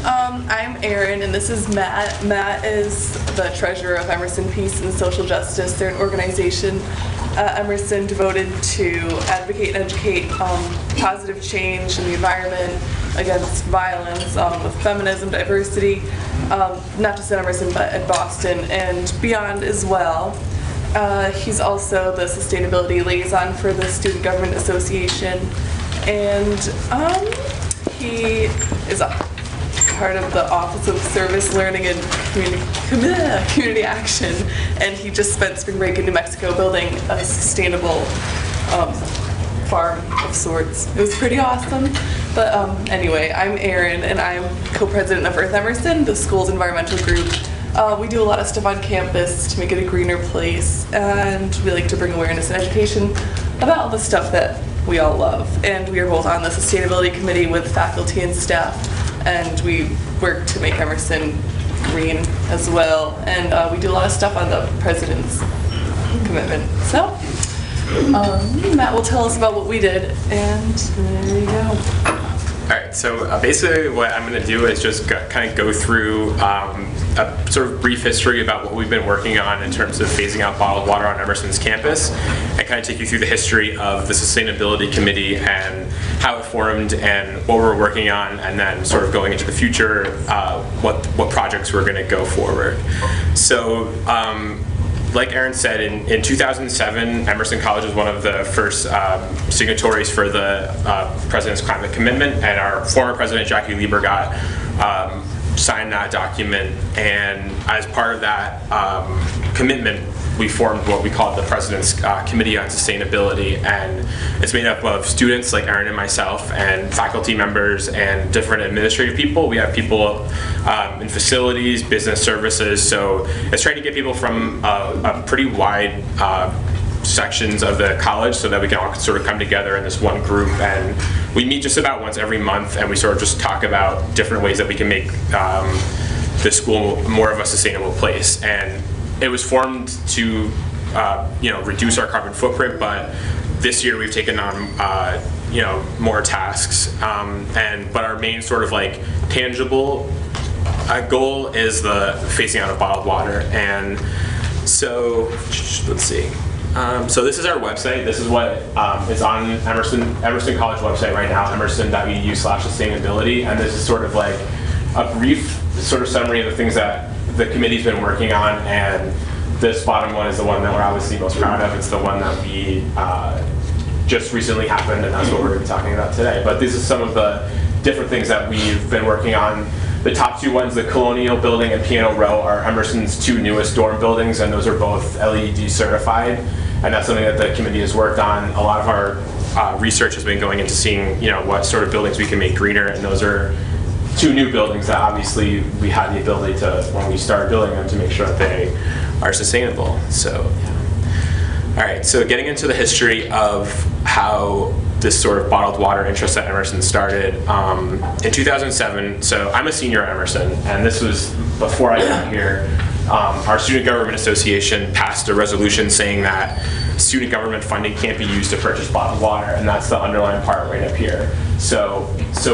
I'm Erin, and this is Matt. Matt is the treasurer of Emerson Peace and Social Justice. They're an organization at Emerson devoted to advocate and educate positive change in the environment, against violence, with feminism, diversity, not just at Emerson, but at Boston and beyond as well. He's also the sustainability liaison for the Student Government Association, and he is a part of the Office of Service Learning and Community Action, and he just spent spring break in New Mexico building a sustainable farm of sorts. It was pretty awesome. But anyway, I'm Erin, and I'm co-president of Earth Emerson, the school's environmental group. We do a lot of stuff on campus to make it a greener place, and we like to bring awareness and education about all the stuff that we all love. And we are both on the sustainability committee with faculty and staff, and we work to make Emerson green as well. And we do a lot of stuff on the president's commitment. So Matt will tell us about what we did, and there you go. All right, so basically what I'm going to do is just kind of go through a sort of brief history about what we've been working on in terms of phasing out bottled water on Emerson's campus, and kind of take you through the history of the Sustainability Committee and how it formed and what we're working on, and then sort of going into the future, what projects we're going to go forward. So, like Erin said, in 2007, Emerson College was one of the first signatories for the President's Climate Commitment, and our former President, Jackie Lieber, signed that document, and as part of that commitment, we formed what we call the President's Committee on Sustainability, and it's made up of students like Erin and myself, and faculty members, and different administrative people. We have people in facilities, business services, so it's trying to get people from a pretty wide sections of the college so that we can all sort of come together in this one group, and we meet just about once every month, and we sort of just talk about different ways that we can make the school more of a sustainable place. And it was formed to reduce our carbon footprint, but this year we've taken on more tasks, but our main sort of like tangible goal is the phasing out of bottled water. And so let's see. So this is our website. This is what is on Emerson College website right now, emerson.edu/sustainability, and this is sort of like a brief sort of summary of the things that the committee's been working on, and this bottom one is the one that we're obviously most proud of. It's the one that we just recently happened, and that's what we're going to be talking about today. But this is some of the different things that we've been working on. The top two ones, the Colonial Building and Piano Row, are Emerson's two newest dorm buildings, and those are both LEED certified, and that's something that the committee has worked on. A lot of our research has been going into seeing what sort of buildings we can make greener, and those are two new buildings that obviously we had the ability to, when we started building them, to make sure that they are sustainable. So, all right, so getting into the history of how this sort of bottled water interest at Emerson started. In 2007, so I'm a senior at Emerson, and this was before I got here. Our Student Government Association passed a resolution saying that student government funding can't be used to purchase bottled water, and that's the underlying part right up here. So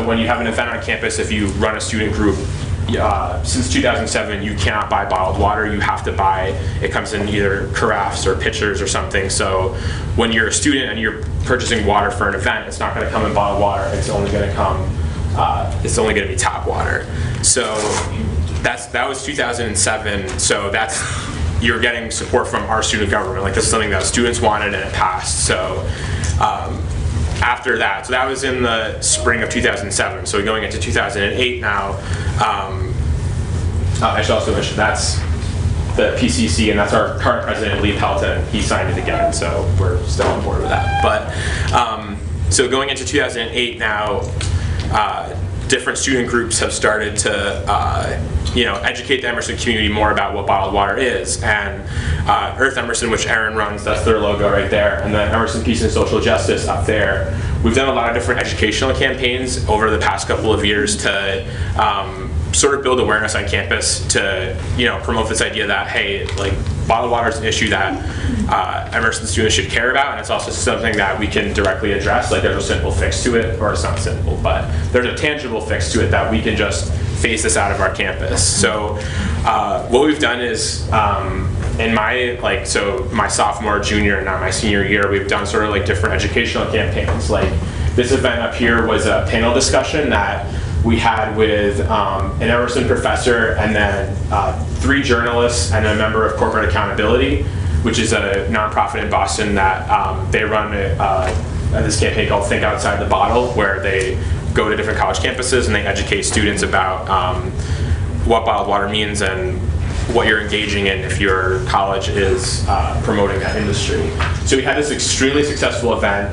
when you have an event on campus, if you run a student group, since 2007, you cannot buy bottled water. You have to buy, it comes in either carafes or pitchers or something. So when you're a student and you're purchasing water for an event, it's not going to come in bottled water. It's only going to come, it's only going to be tap water. So that was 2007. So you're getting support from our student government. Like, this is something that students wanted, and it passed. So after that, so that was in the spring of 2007. So going into 2008 now, I should also mention that's the PCC, and that's our current president, Lee Pelton. He signed it again, so we're still on board with that. But so going into 2008 now, different student groups have started to educate the Emerson community more about what bottled water is. And Earth Emerson, which Erin runs, that's their logo right there, and then Emerson Peace and Social Justice up there. We've done a lot of different educational campaigns over the past couple of years to sort of build awareness on campus to, promote this idea that, hey, like, bottled water is an issue that Emerson students should care about, and it's also something that we can directly address. Like, there's a simple fix to it, or it's not simple, but there's a tangible fix to it that we can just phase this out of our campus. So what we've done is, in my sophomore, junior, and now my senior year, we've done sort of like different educational campaigns. Like, this event up here was a panel discussion that we had with an Emerson professor, and then 3 journalists and a member of Corporate Accountability, which is a nonprofit in Boston that they run this campaign called Think Outside the Bottle, where they go to different college campuses and they educate students about what bottled water means and what you're engaging in if your college is promoting that industry. So we had this extremely successful event.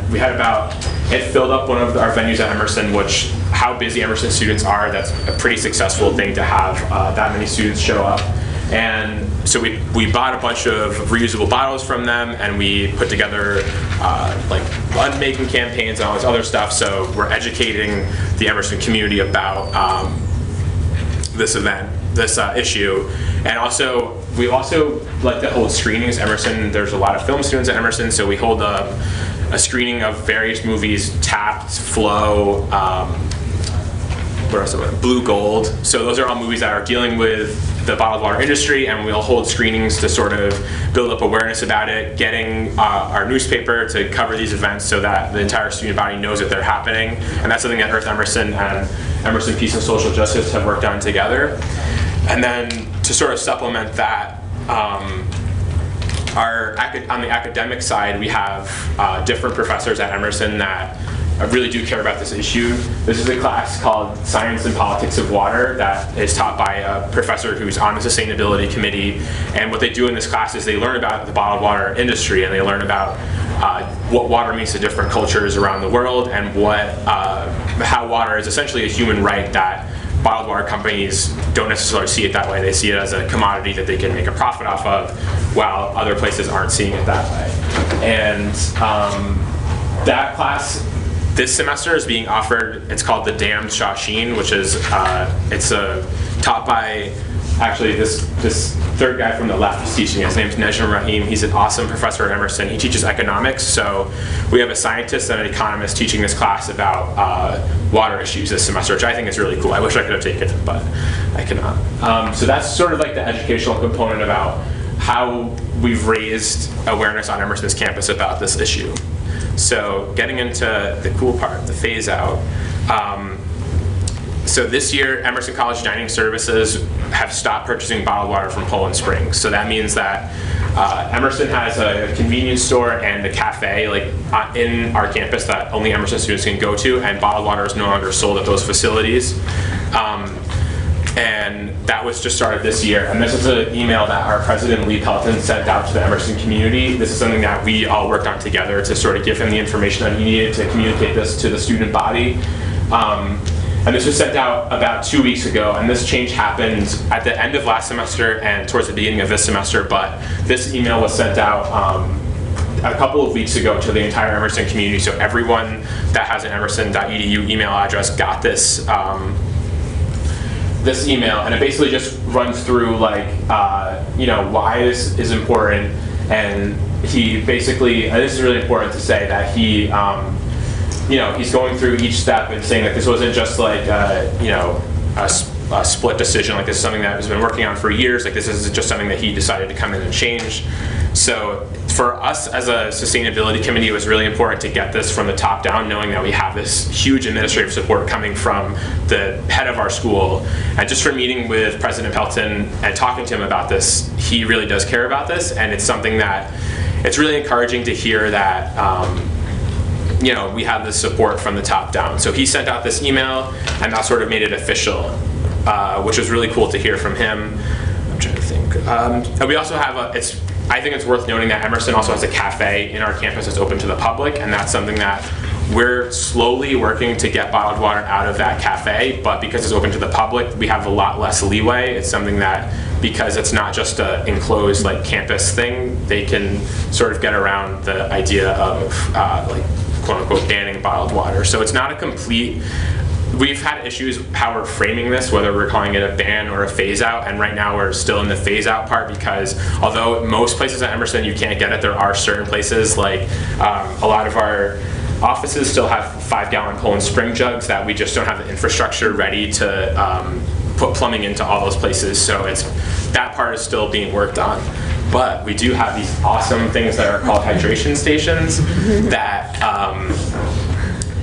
It filled up one of our venues at Emerson, which, how busy Emerson students are, that's a pretty successful thing to have that many students show up. And so we bought a bunch of reusable bottles from them, and we put together like bud making campaigns and all this other stuff. So we're educating the Emerson community about this event, this issue. And also, we also like to hold screenings. Emerson, there's a lot of film students at Emerson, so we hold a screening of various movies, Tapped, Flow, Blue Gold. So those are all movies that are dealing with the bottled water industry, and we'll hold screenings to sort of build up awareness about it, getting our newspaper to cover these events so that the entire student body knows that they're happening. And that's something that Earth Emerson and Emerson Peace and Social Justice have worked on together. And then to sort of supplement that, on the academic side, we have different professors at Emerson that really do care about this issue. This is a class called Science and Politics of Water that is taught by a professor who's on the sustainability committee. And what they do in this class is they learn about the bottled water industry, and they learn about what water means to different cultures around the world, and how water is essentially a human right that bottled water companies don't necessarily see it that way. They see it as a commodity that they can make a profit off of, while other places aren't seeing it that way. And that class this semester is being offered. It's called the Damned Shawsheen, which is taught by actually this third guy from the left is teaching. His name's Nejm Rahim. He's an awesome professor at Emerson. He teaches economics. So we have a scientist and an economist teaching this class about water issues this semester, which I think is really cool. I wish I could have taken it, but I cannot. So that's sort of like the educational component about how we've raised awareness on Emerson's campus about this issue. So getting into the cool part, the phase out. So this year, Emerson College Dining Services have stopped purchasing bottled water from Poland Springs. So that means that Emerson has a convenience store and a cafe in our campus that only Emerson students can go to, and bottled water is no longer sold at those facilities. And that was just started this year. And this is an email that our president, Lee Pelton, sent out to the Emerson community. This is something that we all worked on together to sort of give him the information that he needed to communicate this to the student body. And this was sent out about 2 weeks ago, and this change happened at the end of last semester and towards the beginning of this semester, but this email was sent out a couple of weeks ago to the entire Emerson community, so everyone that has an emerson.edu email address got this this email, and it basically just runs through why this is important. And he basically, and this is really important to say, that he he's going through each step and saying that this wasn't just like a split decision. Like, this is something that he's been working on for years. Like, this isn't just something that he decided to come in and change. So for us as a sustainability committee, it was really important to get this from the top down, knowing that we have this huge administrative support coming from the head of our school. And just from meeting with President Pelton and talking to him about this, he really does care about this, and it's something that it's really encouraging to hear that we have this support from the top down. So he sent out this email, and that sort of made it official, which was really cool to hear from him. I'm trying to think. And we also have I think it's worth noting that Emerson also has a cafe in our campus that's open to the public, and that's something that we're slowly working to get bottled water out of that cafe, but because it's open to the public, we have a lot less leeway. It's something that, because it's not just an enclosed campus thing, they can sort of get around the idea of quote unquote banning bottled water. So it's not a complete we've had issues how we're framing this, whether we're calling it a ban or a phase out, and right now we're still in the phase out part because although most places at Emerson you can't get it, there are certain places like a lot of our offices still have 5-gallon Poland Spring jugs that we just don't have the infrastructure ready to put plumbing into all those places, so that part is still being worked on. But we do have these awesome things that are called hydration stations that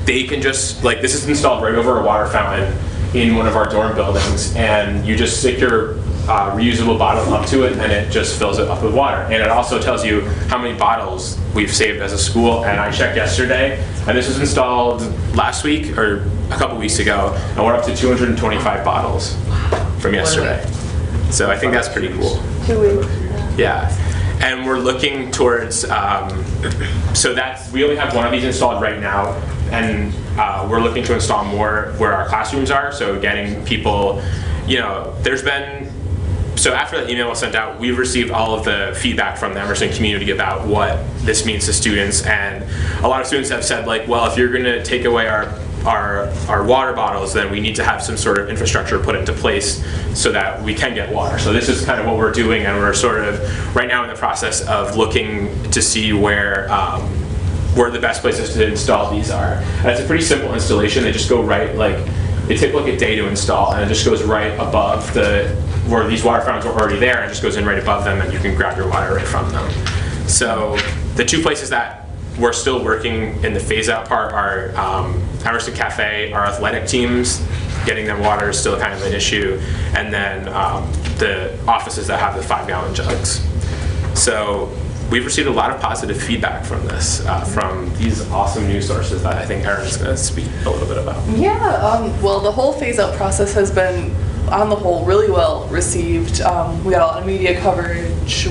they can just, like, this is installed right over a water fountain in one of our dorm buildings, and you just stick your reusable bottle up to it and it just fills it up with water. And it also tells you how many bottles we've saved as a school, and I checked yesterday, and this was installed last week or a couple weeks ago, and we're up to 225 bottles from yesterday. So I think that's pretty cool. 2 weeks. Yeah, and we're looking towards, so we only have one of these installed right now, and we're looking to install more where our classrooms are, so getting people, so after that email was sent out, we've received all of the feedback from the Emerson community about what this means to students, and a lot of students have said, like, well, if you're going to take away our water bottles, then we need to have some sort of infrastructure put into place so that we can get water. So this is kind of what we're doing, and we're sort of right now in the process of looking to see where the best places to install these are. And it's a pretty simple installation. They just go right, like, it took like a day to install, and it just goes right above where these water fountains were already there, and it just goes in right above them, and you can grab your water right from them. So the two places that we're still working in the phase out part are Emerson Cafe, our athletic teams, getting them water is still kind of an issue, and then the offices that have the 5-gallon jugs. So we've received a lot of positive feedback from this, from these awesome news sources that I think Erin's going to speak a little bit about. Yeah, well, the whole phase out process has been, on the whole, really well received. We got a lot of media coverage.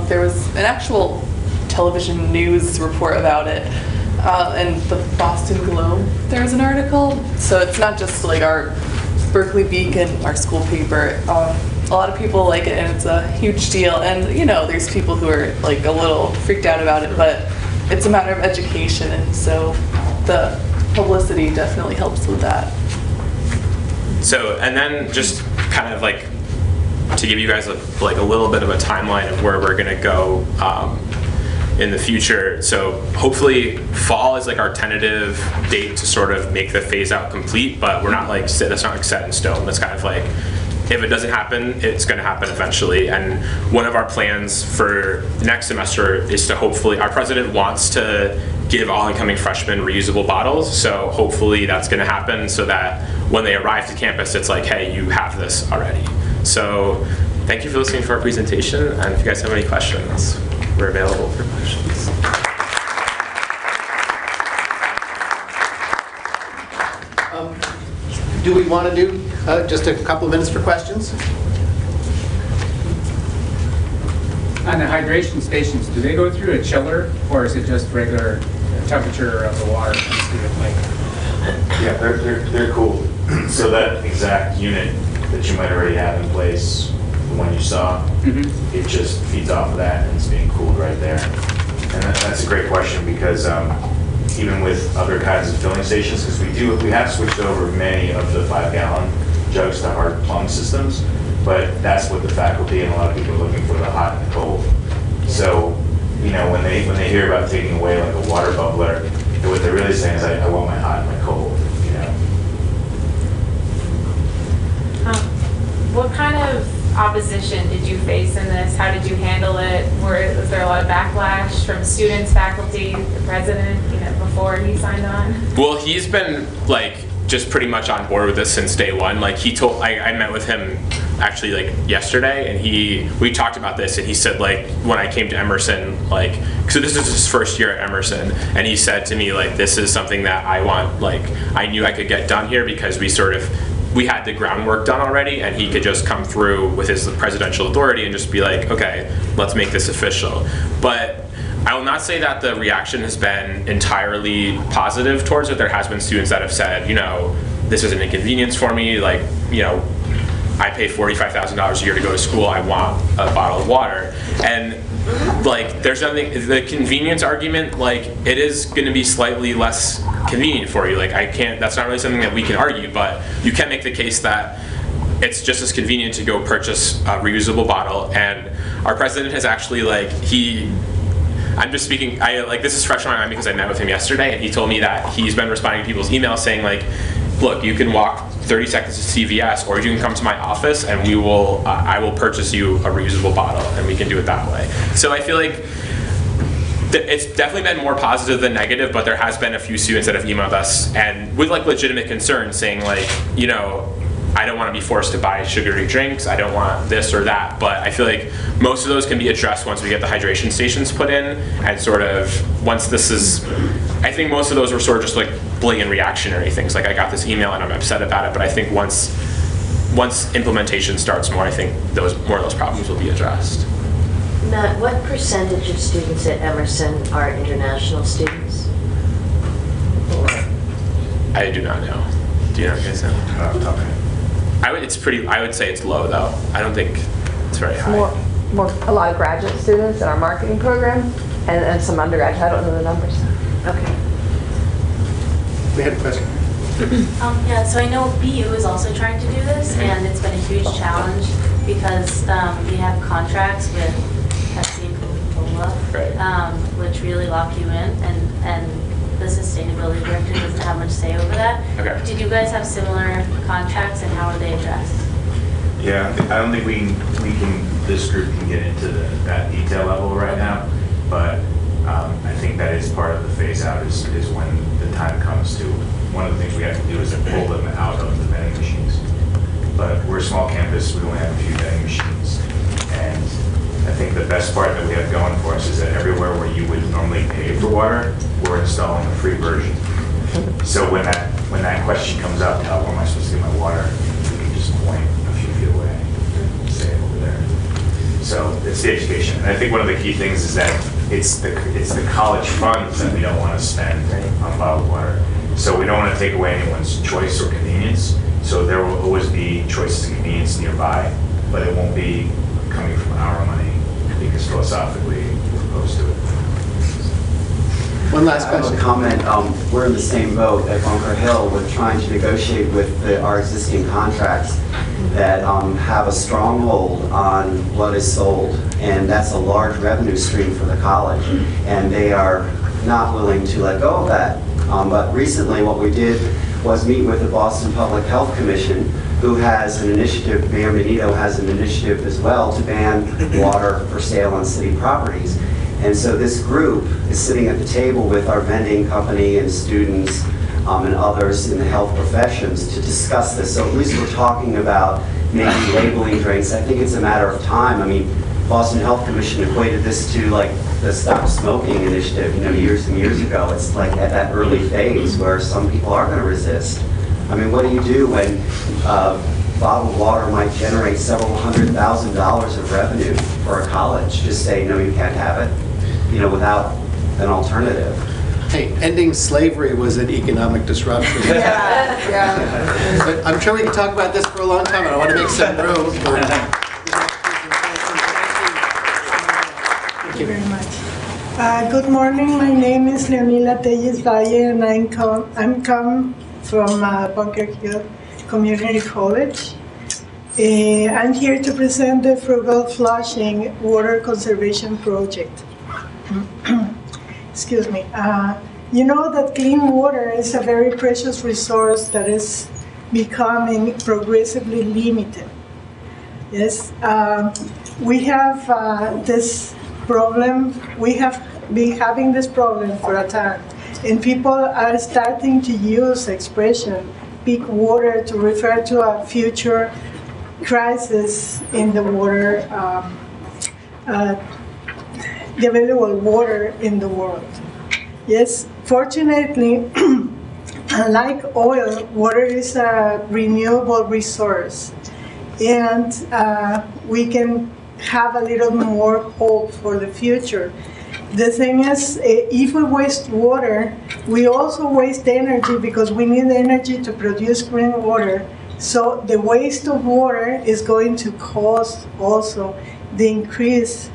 There was an actual television news report about it, and the Boston Globe, there's an article. So it's not just like our Berkeley Beacon, our school paper. A lot of people like it, and it's a huge deal. And there's people who are like a little freaked out about it, but it's a matter of education, and so the publicity definitely helps with that. So, and then just kind of like to give you guys a little bit of a timeline of where we're going to go in the future. So hopefully fall is like our tentative date to sort of make the phase out complete, but we're not like, that's not like set in stone. That's kind of like, if it doesn't happen, it's going to happen eventually. And one of our plans for next semester is to hopefully, our president wants to give all incoming freshmen reusable bottles. So hopefully that's going to happen so that when they arrive to campus, it's like, hey, you have this already. So thank you for listening to our presentation. And if you guys have any questions, we're available for questions. Do we want to do just a couple of minutes for questions? On the hydration stations, do they go through a chiller, or is it just regular temperature of the water? Yeah, they're cool. So that exact unit that you might already have in place, the one you saw, it just feeds off of that and it's being cooled right there. And that's a great question because even with other kinds of filling stations, because we have switched over many of the 5-gallon jugs to hard plumb systems, but that's what the faculty and a lot of people are looking for, the hot and the cold. So, when they hear about taking away like a water bubbler, what they're really saying is, I want my hot and my cold, What kind of opposition did you face in this? How did you handle it? Was there a lot of backlash from students, faculty, the president, before he signed on? Well, he's been just pretty much on board with this since day one. Like I met with him actually yesterday, and we talked about this, and he said when I came to Emerson, so this is his first year at Emerson, and he said to me this is something that I want, I knew I could get done here because we had the groundwork done already, and he could just come through with his presidential authority and just be like, okay, let's make this official. But I will not say that the reaction has been entirely positive towards it. There has been students that have said, this is an inconvenience for me, I pay $45,000 a year to go to school, I want a bottle of water. And like, there's nothing, the convenience argument, like, it is gonna be slightly less convenient for you. Like, that's not really something that we can argue, but you can make the case that it's just as convenient to go purchase a reusable bottle. And our president has actually, like, I'm just speaking, this is fresh on my mind because I met with him yesterday, and he told me that he's been responding to people's emails saying, like, look, you can walk 30 seconds to CVS, or you can come to my office and I will purchase you a reusable bottle, and we can do it that way. So I feel like it's definitely been more positive than negative, but there has been a few students that have emailed us and with, like, legitimate concerns saying, like, you know, I don't want to be forced to buy sugary drinks, I don't want this or that, but I feel like most of those can be addressed once we get the hydration stations put in, and sort of once this is, I think most of those were sort of just like blatant reactionary things, like I got this email and I'm upset about it, but I think once implementation starts more, I think more of those problems will be addressed. Matt, what percentage of students at Emerson are international students? I do not know. Do you know, guys? Okay. I would say it's low though. I don't think it's very high. A lot of graduate students in our marketing program, and some undergraduate. I don't know the numbers. Okay. We had a question. Yeah, so I know BU is also trying to do this, and it's been a huge challenge because we have contracts with Pepsi and Coca-Cola, right. Which really lock you in, and the sustainability director doesn't have much say over that. Okay. Did you guys have similar contracts, and how are they addressed? Yeah, I don't think this group can get into that detail level right now, but I think that is part of the phase out is when the time comes to, one of the things we have to do is to pull them out of the vending machines. But we're a small campus, we only have a few vending machines, and I think the best part that we have going for us is that everywhere where you would normally pay for water, we're installing a free version. So when that question comes up, where am I supposed to get my water? We can just point a few feet away and say it over there. So it's the education. And I think one of the key things is that it's the college funds that we don't want to spend on bottled water. So we don't want to take away anyone's choice or convenience. So there will always be choices and convenience nearby, but it won't be coming from our money, because philosophically we're opposed to it. One last I have question. a comment. We're in the same boat at Bunker Hill with trying to negotiate with our existing contracts that have a stronghold on what is sold, and that's a large revenue stream for the college, and they are not willing to let go of that. But recently what we did was meet with the Boston Public Health Commission, who has an initiative, Mayor Benito has an initiative as well to ban water for sale on city properties. And so this group is sitting at the table with our vending company and students and others in the health professions to discuss this. So at least we're talking about maybe labeling drinks. I think it's a matter of time. I mean, Boston Health Commission equated this to like the Stop Smoking initiative, years and years ago. It's like at that early phase where some people are going to resist. I mean, what do you do when bottled water might generate several $100,000 of revenue for a college? Just say, no, you can't have it, without an alternative. Hey, ending slavery was an economic disruption. Yeah. But I'm sure we can talk about this for a long time, and I want to make some room for Thank you very much. Good morning. My name is Leonila Telles Valle, and I'm come from Bunker Hill Community College. I'm here to present the Frugal Flushing Water Conservation Project. Excuse me. You know that clean water is a very precious resource that is becoming progressively limited. Yes, we have this problem. We have been having this problem for a time, and people are starting to use expression peak water to refer to a future crisis in the water, the available water in the world. Yes, fortunately, unlike oil, water is a renewable resource, and we can have a little more hope for the future. The thing is, if we waste water, we also waste energy because we need energy to produce clean water. So the waste of water is going to cause also the increase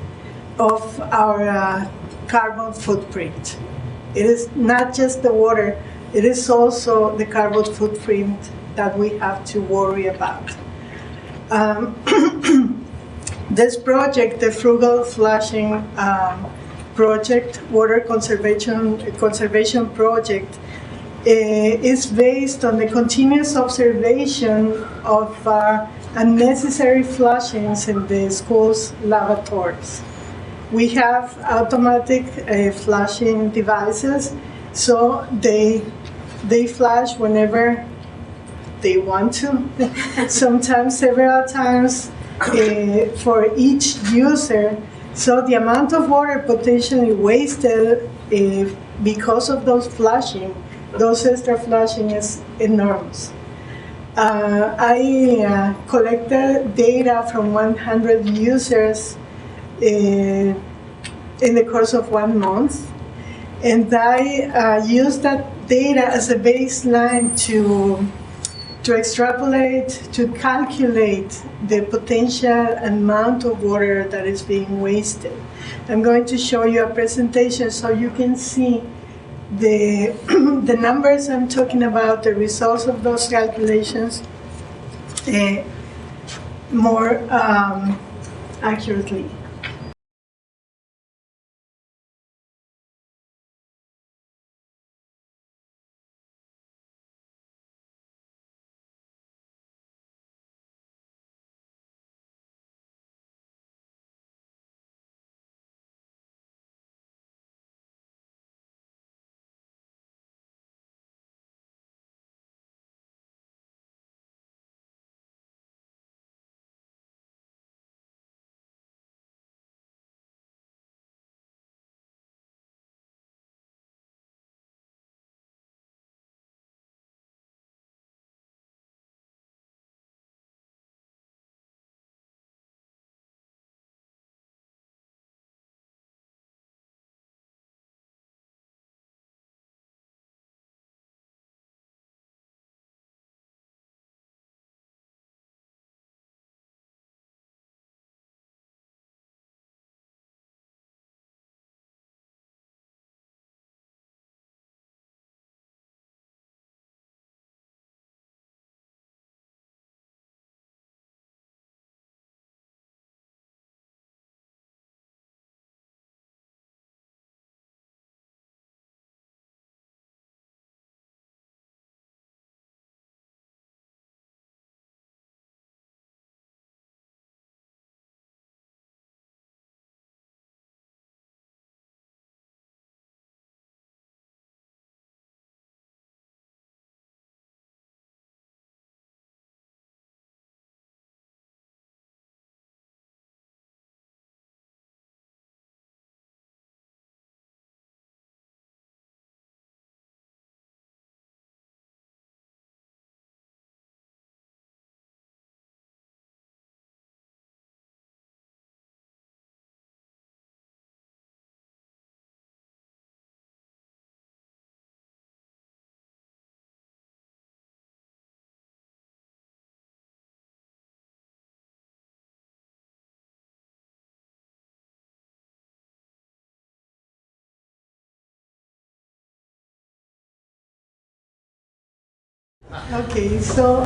of our carbon footprint. It is not just the water, it is also the carbon footprint that we have to worry about. This project, the Frugal Flushing project, water conservation project, is based on the continuous observation of unnecessary flushings in the school's lavatories. We have automatic flushing devices, so they flush whenever they want to, sometimes several times for each user. So the amount of water potentially wasted because of those extra flushing is enormous. I collected data from 100 users in the course of 1 month, and I used that data as a baseline to extrapolate, to calculate the potential amount of water that is being wasted. I'm going to show you a presentation so you can see the numbers I'm talking about, the results of those calculations more accurately. Okay, so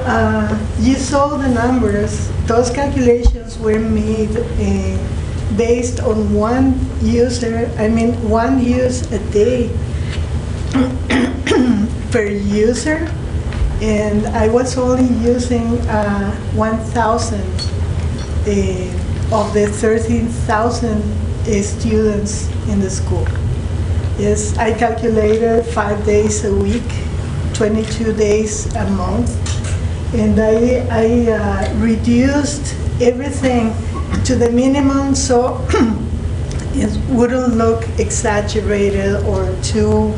you saw the numbers. Those calculations were made based on one user, one use a day per user, and I was only using 1,000 of the 13,000 students in the school. Yes, I calculated 5 days a week, 22 days a month, and I reduced everything to the minimum so it wouldn't look exaggerated or too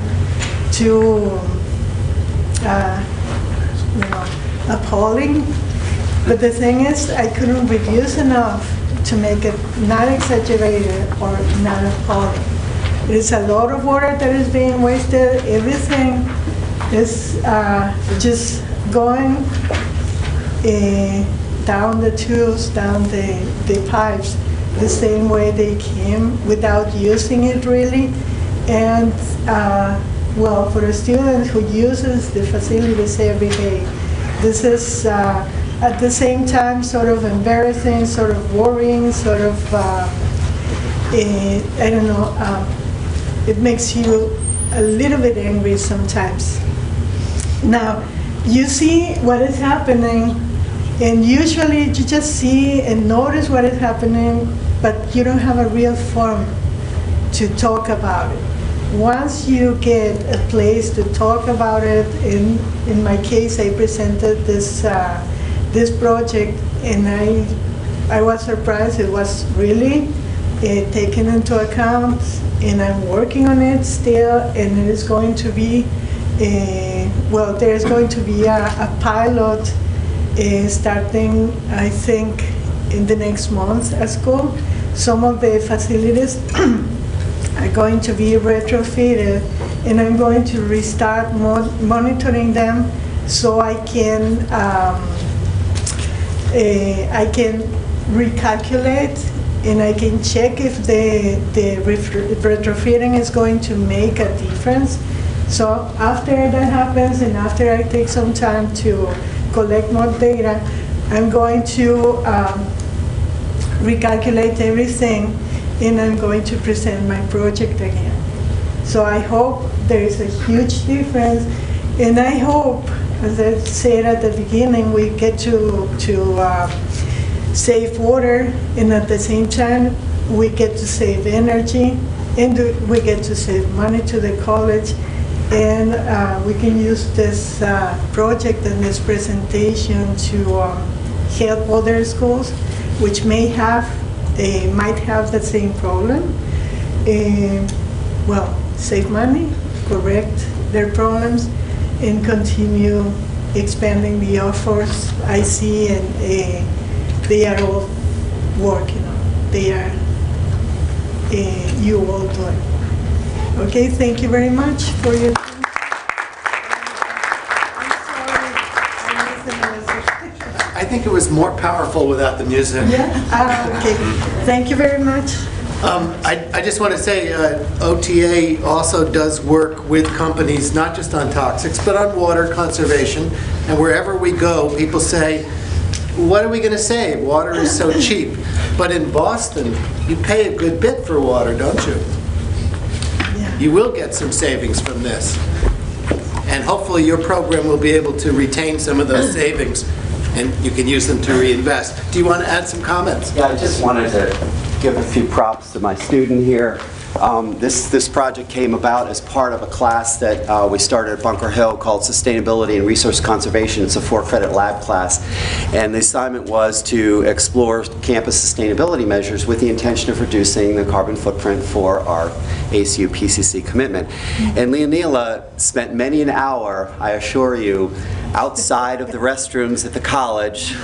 appalling. But the thing is, I couldn't reduce enough to make it not exaggerated or not appalling. It is a lot of water that is being wasted. Everything is just going down the tubes, down the pipes, the same way they came without using it really. And well, for a student who uses the facilities every day, this is at the same time sort of embarrassing, sort of worrying, sort of, I don't know, it makes you a little bit angry sometimes. Now, you see what is happening, and usually you just see and notice what is happening, but you don't have a real forum to talk about it. Once you get a place to talk about it, in my case, I presented this this project, and I was surprised. It was really taken into account, and I'm working on it still, and it is going to be, well, there's going to be a pilot starting, I think, in the next month at school. Some of the facilities are going to be retrofitted, and I'm going to restart monitoring them so I can recalculate, and I can check if the retrofitting is going to make a difference. So after that happens, and after I take some time to collect more data, I'm going to recalculate everything, and I'm going to present my project again. So I hope there is a huge difference, and I hope, as I said at the beginning, we get to save water, and at the same time, we get to save energy, and we get to save money to the college, and we can use this project and this presentation to help other schools which might have the same problem. Well, save money, correct their problems, and continue expanding the offers I see, and they are all working on. They are, you all doing. Okay, thank you very much for your time. I think it was more powerful without the music. Yeah, okay. Thank you very much. I just want to say OTA also does work with companies, not just on toxics, but on water conservation. And wherever we go, people say, what are we going to save? Water is so cheap. But in Boston, you pay a good bit for water, don't you? Yeah. You will get some savings from this. And hopefully your program will be able to retain some of those savings, and you can use them to reinvest. Do you want to add some comments? Yeah, I just wanted to give a few props to my student here. This project came about as part of a class that we started at Bunker Hill called Sustainability and Resource Conservation. It's a 4-credit lab class. And the assignment was to explore campus sustainability measures with the intention of reducing the carbon footprint for our ACU PCC commitment. And Leonila spent many an hour, I assure you, outside of the restrooms at the college,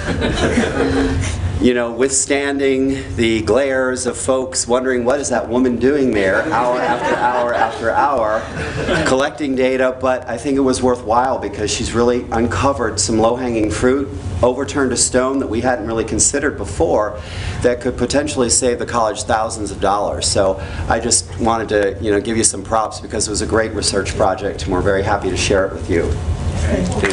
you know, withstanding the glares of folks wondering what is that woman doing there, hour after hour after hour, collecting data. But I think it was worthwhile because she's really uncovered some low-hanging fruit, overturned a stone that we hadn't really considered before that could potentially save the college thousands of dollars. So I just wanted to, you know, give you some props because it was a great research project, and we're very happy to share it with you. Thank you.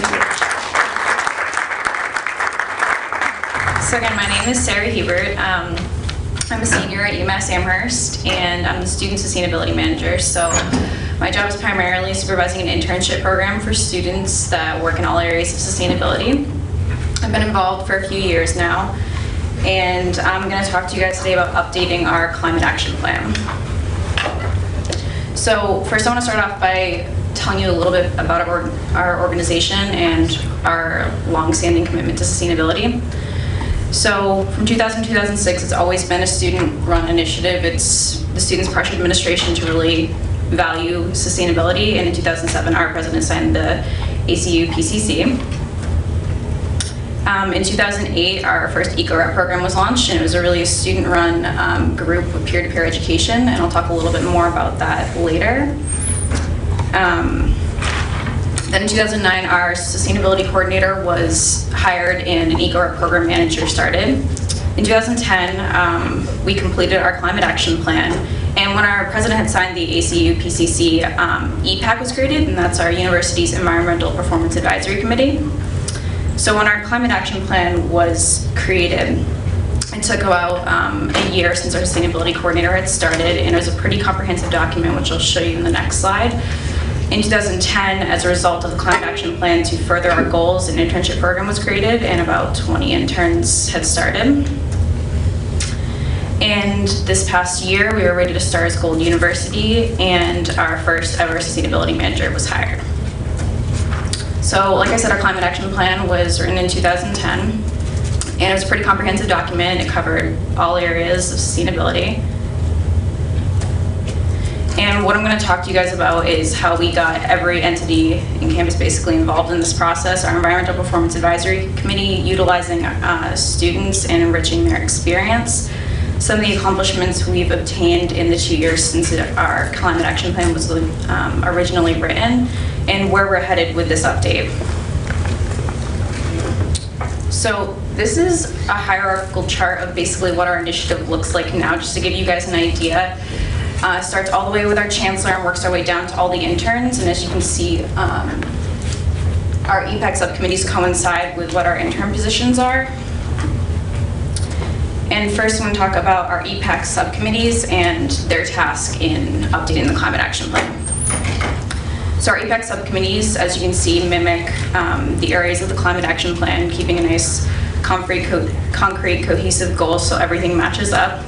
So again, my name is Sarah Hebert. I'm a senior at UMass Amherst, and I'm the Student Sustainability Manager. So my job is primarily supervising an internship program for students that work in all areas of sustainability. I've been involved for a few years now, and I'm going to talk to you guys today about updating our climate action plan. So first I want to start off by telling you a little bit about our organization and our long-standing commitment to sustainability. So from 2000 to 2006, it's always been a student-run initiative. It's the students pressured administration to really value sustainability, and in 2007, our president signed the ACU PCC. In 2008, our first EcoRep program was launched, and it was a really student-run group with peer-to-peer education, and I'll talk a little bit more about that later. Then in 2009, our sustainability coordinator was hired and an EcoRep program manager started. In 2010, we completed our climate action plan, and when our president had signed the ACU PCC, EPAC was created, and that's our university's Environmental Performance Advisory Committee. So when our climate action plan was created, it took about a year since our sustainability coordinator had started, and it was a pretty comprehensive document, which I'll show you in the next slide. In 2010, as a result of the climate action plan to further our goals, an internship program was created, and about 20 interns had started. And this past year, we were ready to start as Gold University, and our first ever sustainability manager was hired. So, like I said, our climate action plan was written in 2010, and it was a pretty comprehensive document. It covered all areas of sustainability. And what I'm going to talk to you guys about is how we got every entity in campus basically involved in this process. Our Environmental Performance Advisory Committee, utilizing students and enriching their experience. Some of the accomplishments we've obtained in the 2 years since our climate action plan was originally written, and where we're headed with this update. So this is a hierarchical chart of basically what our initiative looks like now, just to give you guys an idea. It starts all the way with our chancellor and works our way down to all the interns, and as you can see, our EPAC subcommittees coincide with what our intern positions are. And first, I'm going to talk about our EPAC subcommittees and their task in updating the climate action plan. So our EPAC subcommittees, as you can see, mimic the areas of the climate action plan, keeping a nice concrete cohesive goal so everything matches up.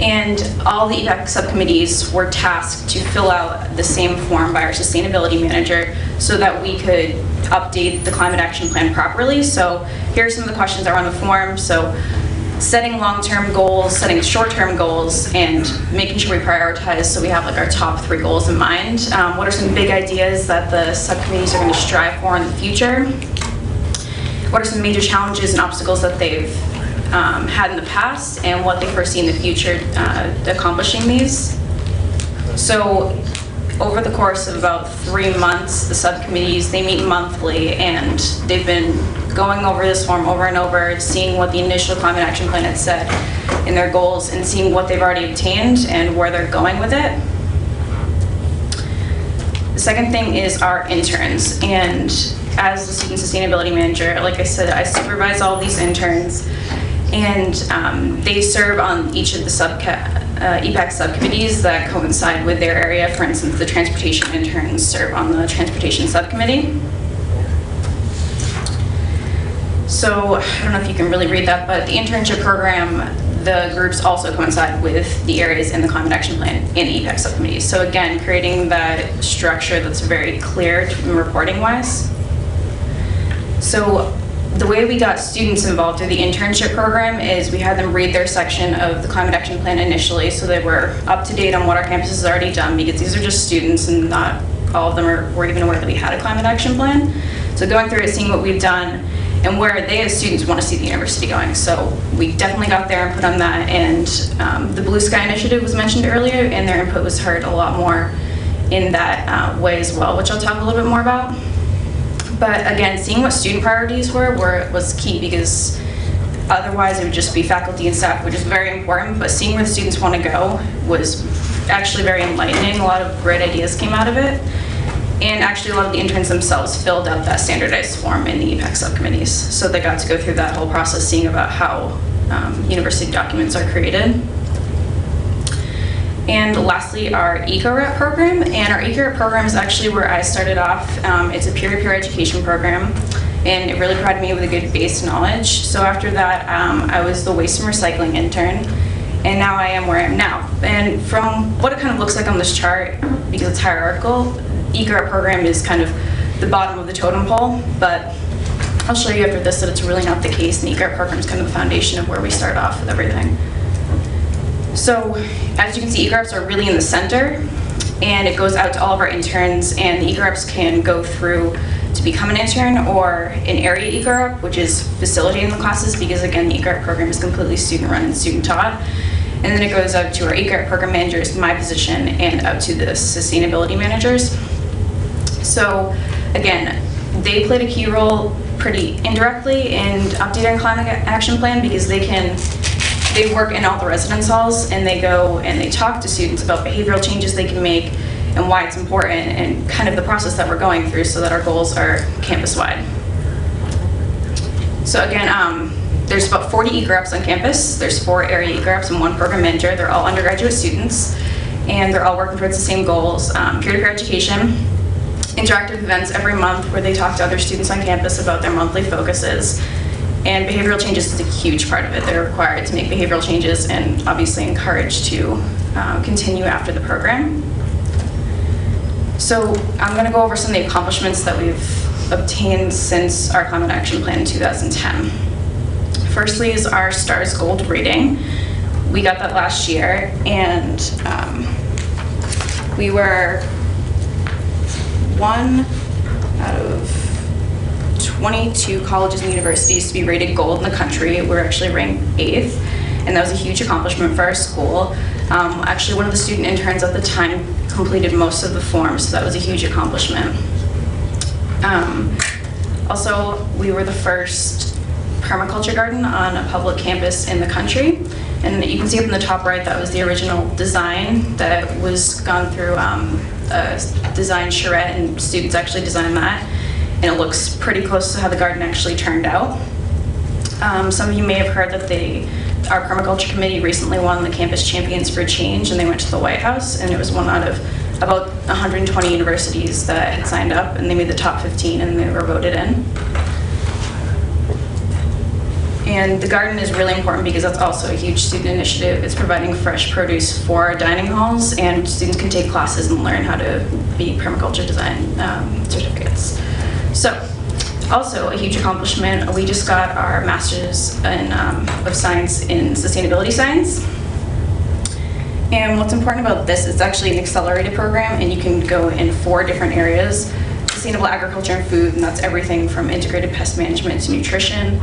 And all the EPAC subcommittees were tasked to fill out the same form by our sustainability manager so that we could update the climate action plan properly. So here are some of the questions that are on the form. So setting long-term goals, setting short-term goals, and making sure we prioritize so we have like our top 3 goals in mind. What are some big ideas that the subcommittees are going to strive for in the future? What are some major challenges and obstacles that they've had in the past, and what they foresee in the future accomplishing these? So over the course of about 3 months, the subcommittees, they meet monthly, and they've been going over this form over and over, seeing what the initial climate action plan had said in their goals, and seeing what they've already obtained and where they're going with it. The second thing is our interns, and as the student sustainability manager, like I said, I supervise all of these interns, and they serve on each of the EPAC subcommittees that coincide with their area. For instance, the transportation interns serve on the transportation subcommittee. So I don't know if you can really read that, but the internship program, the groups also coincide with the areas in the climate action plan and the EPAC subcommittees. So again, creating that structure that's very clear reporting-wise. So the way we got students involved through the internship program is we had them read their section of the climate action plan initially, so they were up to date on what our campus has already done, because these are just students and not all of them were even aware that we had a climate action plan. So going through it, seeing what we've done and where they as students want to see the university going. So we definitely got there and put on that, and the Blue Sky Initiative was mentioned earlier, and their input was heard a lot more in that way as well, which I'll talk a little bit more about. But again, seeing what student priorities was key, because otherwise it would just be faculty and staff, which is very important, but seeing where the students want to go was actually very enlightening. A lot of great ideas came out of it. And actually a lot of the interns themselves filled out that standardized form in the EPAC subcommittees. So they got to go through that whole process, seeing about how university documents are created. And lastly, our EcoRep program. And our EcoRep program is actually where I started off. It's a peer-to-peer education program, and it really provided me with a good base knowledge. So after that, I was the waste and recycling intern, and now I am where I am now. And from what it kind of looks like on this chart, because it's hierarchical, EcoRep program is kind of the bottom of the totem pole, but I'll show you after this that it's really not the case, and the EcoRep program is kind of the foundation of where we start off with everything. So as you can see, EcoReps are really in the center, and it goes out to all of our interns, and the EcoReps can go through to become an intern or an area EcoRep, which is facilitating the classes, because again, the EcoRep program is completely student run and student taught. And then it goes out to our EcoRep program managers, my position, and out to the sustainability managers. So again, They played a key role pretty indirectly in updating our climate action plan because they work in all the residence halls and they go and they talk to students about behavioral changes they can make and why it's important and kind of the process that we're going through so that our goals are campus-wide. So again, there's about 40 e-reps on campus. There's 4 area e-reps and 1 program manager. They're all undergraduate students and they're all working towards the same goals. Peer-to-peer education, interactive events every month where they talk to other students on campus about their monthly focuses. And behavioral changes is a huge part of it. They're required to make behavioral changes and obviously encouraged to continue after the program. So I'm going to go over some of the accomplishments that we've obtained since our climate action plan in 2010. Firstly is our STARS Gold rating. We got that last year and we were 1 out of 22 colleges and universities to be rated gold in the country. We're actually ranked 8th, and that was a huge accomplishment for our school. Actually, one of the student interns at the time completed most of the forms, so that was a huge accomplishment. Also, we were the first permaculture garden on a public campus in the country. And you can see up in the top right, that was the original design that was gone through a design charrette, and students actually designed that. And it looks pretty close to how the garden actually turned out. Some of you may have heard that our permaculture committee recently won the Campus Champions for Change, and they went to the White House, and it was one out of about 120 universities that had signed up, and they made the top 15 and they were voted in. And the garden is really important because that's also a huge student initiative. It's providing fresh produce for our dining halls, and students can take classes and learn how to be permaculture design certificates. So, also a huge accomplishment, we just got our Master's of Science in Sustainability Science. And what's important about this, it's actually an accelerated program, and you can go in 4 different areas. Sustainable agriculture and food, and that's everything from integrated pest management to nutrition.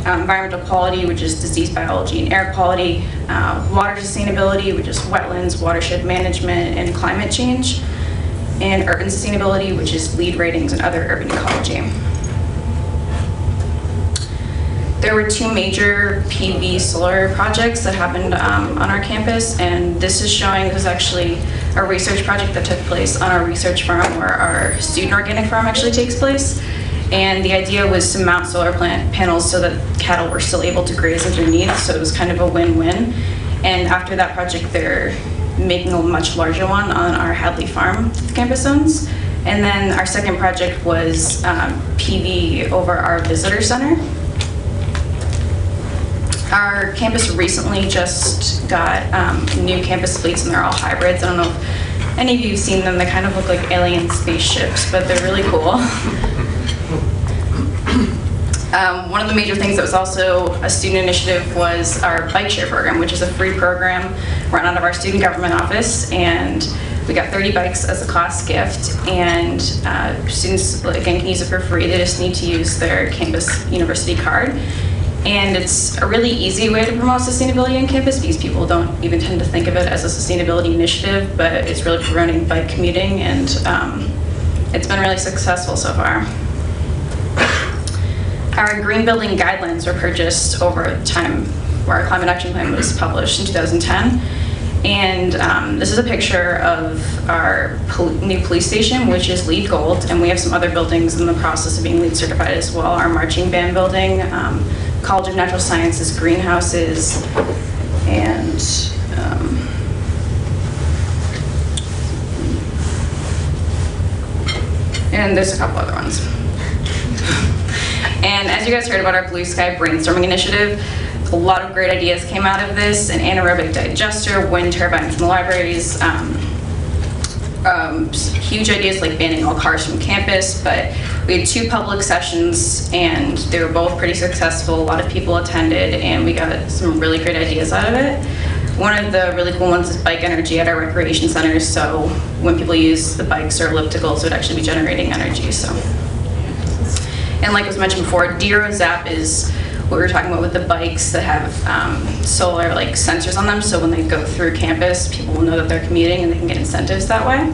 Environmental quality, which is disease biology and air quality. Water sustainability, which is wetlands, watershed management, and climate change. And urban sustainability, which is LEED ratings and other urban ecology. There were 2 major PV solar projects that happened on our campus, and this is showing, this is actually a research project that took place on our research farm where our student organic farm actually takes place. And the idea was to mount solar panels so that cattle were still able to graze underneath, so it was kind of a win-win. And after that project, they're making a much larger one on our Hadley farm the campus owns. And then our second project was PV over our visitor center. Our campus recently just got new campus fleets, and they're all hybrids. I don't know if any of you have seen them. They kind of look like alien spaceships, but they're really cool. One of the major things that was also a student initiative was our bike share program, which is a free program run out of our student government office, and we got 30 bikes as a class gift, and students, again, can use it for free. They just need to use their campus university card. And it's a really easy way to promote sustainability on campus because people don't even tend to think of it as a sustainability initiative, but it's really promoting bike commuting, and it's been really successful so far. Our green building guidelines were purchased over time where our climate action plan was published in 2010. And this is a picture of our new police station, which is LEED Gold, and we have some other buildings in the process of being LEED certified as well. Our marching band building, College of Natural Sciences greenhouses, and there's a couple other ones. And as you guys heard about our Blue Sky Brainstorming Initiative, a lot of great ideas came out of this: an anaerobic digester, wind turbines in the libraries, huge ideas like banning all cars from campus. But we had 2 public sessions, and they were both pretty successful. A lot of people attended, and we got some really great ideas out of it. One of the really cool ones is bike energy at our recreation centers. So when people use the bikes or ellipticals, it would actually be generating energy. So, and like was mentioned before, DeroZap is what we were talking about with the bikes that have solar sensors on them, so when they go through campus, people will know that they're commuting and they can get incentives that way.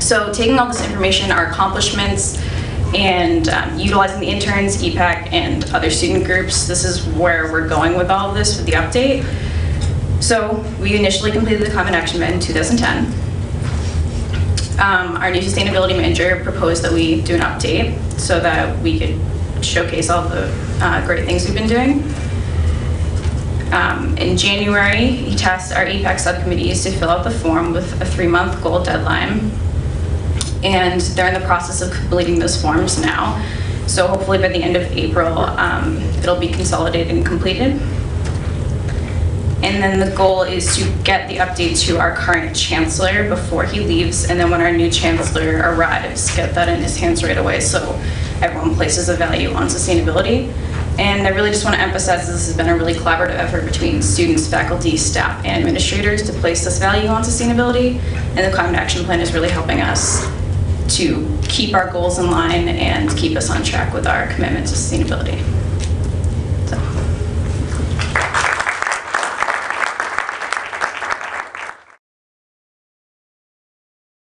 So taking all this information, our accomplishments, and utilizing the interns, EPAC, and other student groups, this is where we're going with all of this with the update. So we initially completed the Common Action Plan in 2010. Our new sustainability manager proposed that we do an update so that we could showcase all the great things we've been doing. In January, he tasked our EPAC subcommittees to fill out the form with a 3-month goal deadline. And they're in the process of completing those forms now. So hopefully by the end of April, it'll be consolidated and completed. And then the goal is to get the update to our current chancellor before he leaves, and then when our new chancellor arrives, get that in his hands right away so everyone places a value on sustainability. And I really just want to emphasize this has been a really collaborative effort between students, faculty, staff, and administrators to place this value on sustainability, and the Climate Action Plan is really helping us to keep our goals in line and keep us on track with our commitment to sustainability.